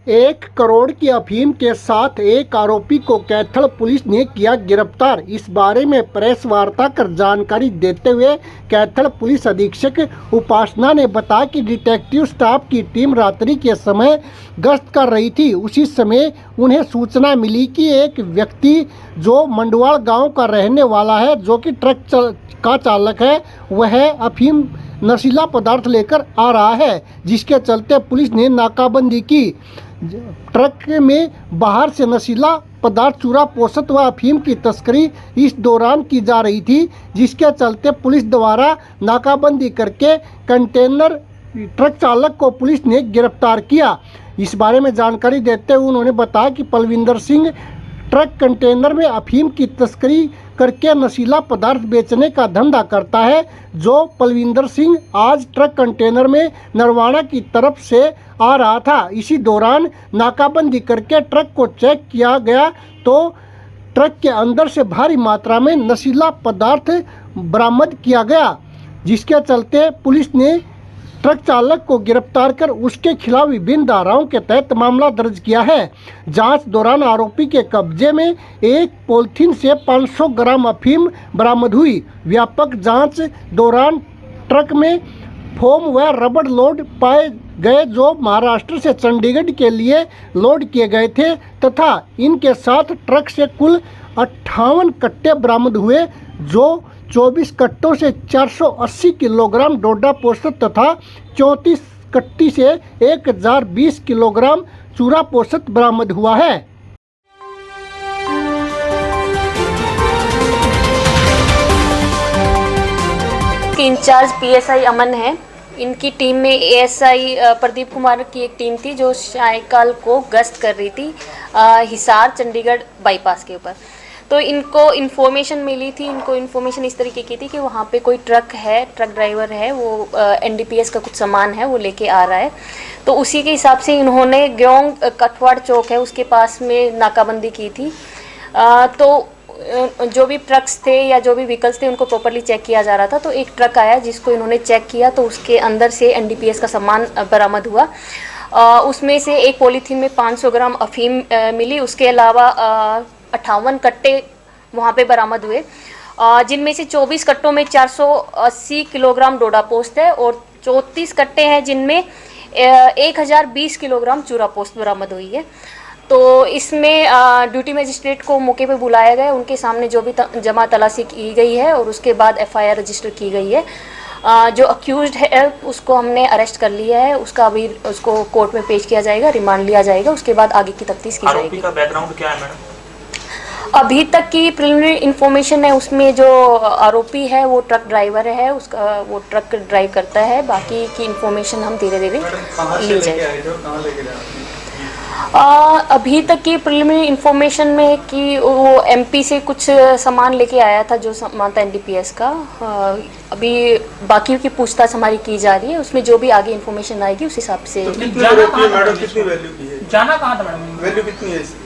1 करोड़ की अफीम के साथ एक आरोपी को कैथल पुलिस ने किया गिरफ्तार। इस बारे में प्रेस वार्ता कर जानकारी देते हुए कैथल पुलिस अधीक्षक उपासना ने बताया कि डिटेक्टिव स्टाफ की टीम रात्रि के समय गश्त कर रही थी। उसी समय उन्हें सूचना मिली कि एक व्यक्ति जो मंडवाल गांव का रहने वाला है, जो कि ट्रक का चालक है, वह अफीम नशीला पदार्थ लेकर आ रहा है, जिसके चलते पुलिस ने नाकाबंदी की। ट्रक में बाहर से नशीला पदार्थ चूरा पोस्त व अफीम की तस्करी इस दौरान की जा रही थी, जिसके चलते पुलिस द्वारा नाकाबंदी करके कंटेनर ट्रक चालक को पुलिस ने गिरफ्तार किया। इस बारे में जानकारी देते हुए उन्होंने बताया कि पलविंदर सिंह ट्रक कंटेनर में अफीम की तस्करी करके नशीला पदार्थ बेचने का धंधा करता है। जो पलविंदर सिंह आज ट्रक कंटेनर में नरवाना की तरफ से आ रहा था। इसी दौरान नाकाबंदी करके ट्रक को चेक किया गया तो ट्रक के अंदर से भारी मात्रा में नशीला पदार्थ बरामद किया गया, जिसके चलते पुलिस ने ट्रक चालक को गिरफ्तार कर उसके खिलाफ विभिन्न धाराओं के तहत मामला दर्ज किया है। जांच दौरान आरोपी के कब्जे में एक पॉलिथीन से 500 ग्राम अफीम बरामद हुई। व्यापक जांच दौरान ट्रक में फोम व रबड़ लोड पाए गए, जो महाराष्ट्र से चंडीगढ़ के लिए लोड किए गए थे, तथा इनके साथ ट्रक से कुल 58 कट्टे बरामद हुए, जो 24 कट्टों से 480 किलोग्राम डोडा पोस्त तथा 34 कट्टी से 1020 किलोग्राम चूरा पोस्त बरामद हुआ है। इंचार्ज पीएसआई अमन है। इनकी टीम में एएसआई प्रदीप कुमार की एक टीम थी जो सायकल को गश्त कर रही थी हिसार चंडीगढ़ बाईपास के ऊपर। तो इनको इन्फॉर्मेशन मिली थी। इनको इन्फॉर्मेशन इस तरीके की थी कि वहाँ पे कोई ट्रक है, ट्रक ड्राइवर है, वो एनडीपीएस का कुछ सामान है वो लेके आ रहा है। तो उसी के हिसाब से इन्होंने ग्योंग कठवाड़ चौक है उसके पास में नाकाबंदी की थी। तो जो भी ट्रक्स थे या जो भी व्हीकल्स थे उनको प्रॉपरली चेक किया जा रहा था। तो एक ट्रक आया जिसको इन्होंने चेक किया तो उसके अंदर से एनडीपीएस का सामान बरामद हुआ। उसमें से एक पॉलीथीन में 500 ग्राम अफीम मिली। उसके अलावा 58 कट्टे वहाँ पे बरामद हुए, जिनमें से 24 कट्टों में 480 किलोग्राम डोडा पोस्त है और 34 कट्टे हैं जिनमें 1020 किलोग्राम चूरा पोस्त बरामद हुई है। तो इसमें ड्यूटी मजिस्ट्रेट को मौके पे बुलाया गया, उनके सामने जो भी जमा तलाशी की गई है और उसके बाद एफआईआर रजिस्टर की गई है। जो अक्यूज्ड है उसको हमने अरेस्ट कर लिया है। उसका अभी उसको कोर्ट में पेश किया जाएगा, रिमांड लिया जाएगा, उसके बाद आगे की तफ्तीश की जाएगी। आरोपी का बैकग्राउंड क्या है मैडम? अभी तक की प्रिलिमिनरी इन्फॉर्मेशन है, उसमें जो आरोपी है वो ट्रक ड्राइवर है, उसका वो ट्रक ड्राइव करता है। बाकी की इन्फॉर्मेशन हम धीरे धीरे ली जाएगी। अभी तक की प्रिलिमिनरी इन्फॉर्मेशन में कि वो एमपी से कुछ सामान लेके आया था, जो सामान था एनडीपीएस का। अभी बाकी की पूछताछ हमारी की जा रही है, उसमें जो भी आगे इन्फॉर्मेशन आएगी उस हिसाब से। तो कितनी वैल्यू की है? जाना कहाँ था मैडम? वैल्यू कितनी है इसकी?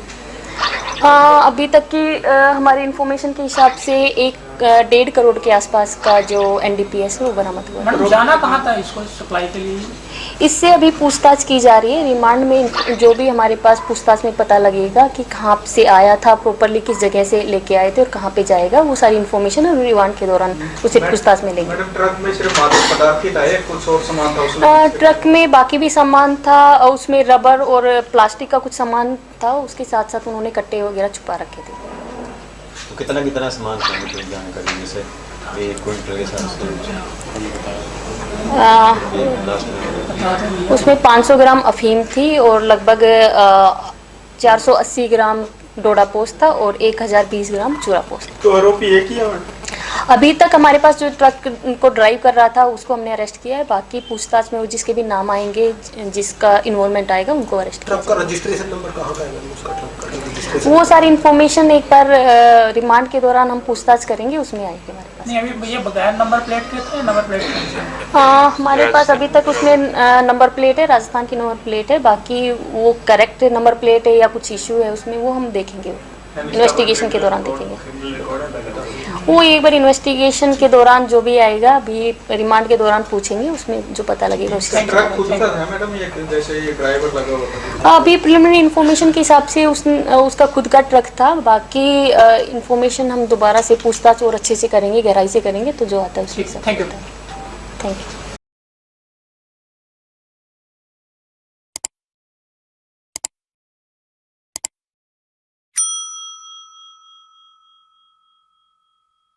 अभी तक की हमारी इन्फॉर्मेशन के हिसाब से 1.5 करोड़ के आसपास का जो एनडीपीएस है वो बरामद हुआ। मैडम जाना कहाँ था इसको सप्लाई के लिए? इससे अभी पूछताछ की जा रही है। रिमांड में जो भी हमारे पास पूछताछ में पता लगेगा कि कहाँ से आया था, प्रॉपरली किस जगह से लेके आए थे और कहाँ पे जाएगा, वो सारी इन्फॉर्मेशन रिमांड के दौरान उसे पूछताछ में लेंगे। मैडम ट्रक में सिर्फ मादक पदार्थ ही लाए, कुछ और सामान था उसमें? ट्रक में बाकी भी सामान था, उसमें रबर और प्लास्टिक का कुछ सामान था, उसके साथ साथ उन्होंने कट्टे वगैरह छुपा रखे थे। तो कितना सामान जानकारी जैसे उसमें 500 ग्राम अफीम थी और लगभग 480 ग्राम डोडा पोस्त था और 1020 ग्राम चूरा पोस्त। तो आरोपी एक ही है? अभी तक हमारे पास जो ट्रक को ड्राइव कर रहा था उसको हमने अरेस्ट किया है। बाकी पूछताछ में वो जिसके भी नाम आएंगे, जिसका इन्वॉल्वमेंट आएगा, उनको अरेस्ट किया। ट्रक का रजिस्ट्रेशन नंबर कहाँ का है? वो सारी इन्फॉर्मेशन एक बार रिमांड के दौरान हम पूछताछ करेंगे, उसमें आएगी हमारे पास। नहीं, अभी ये बगैर नंबर प्लेट के थे, नंबर प्लेट हाँ, हमारे पास अभी तक उसमें नंबर प्लेट है, राजस्थान की नंबर प्लेट है। बाकी वो करेक्ट नंबर प्लेट है या कुछ इशू है उसमें, वो हम देखेंगे, इन्वेस्टिगेशन के दौरान देखेंगे। वो एक बार इन्वेस्टिगेशन के दौरान जो भी आएगा, अभी रिमांड के दौरान पूछेंगे, उसमें जो पता लगेगा उसके ट्रक खुद का था मैडम, ये जैसे ये ड्राइवर लगा हुआ था? अभी प्रिलिमिनरी इन्फॉर्मेशन के हिसाब से उसका खुद का ट्रक था। बाकी इन्फॉर्मेशन हम दोबारा से पूछताछ और अच्छे से करेंगे, गहराई से करेंगे, तो जो आता है उसके हिसाब से। Thank you. Thank you.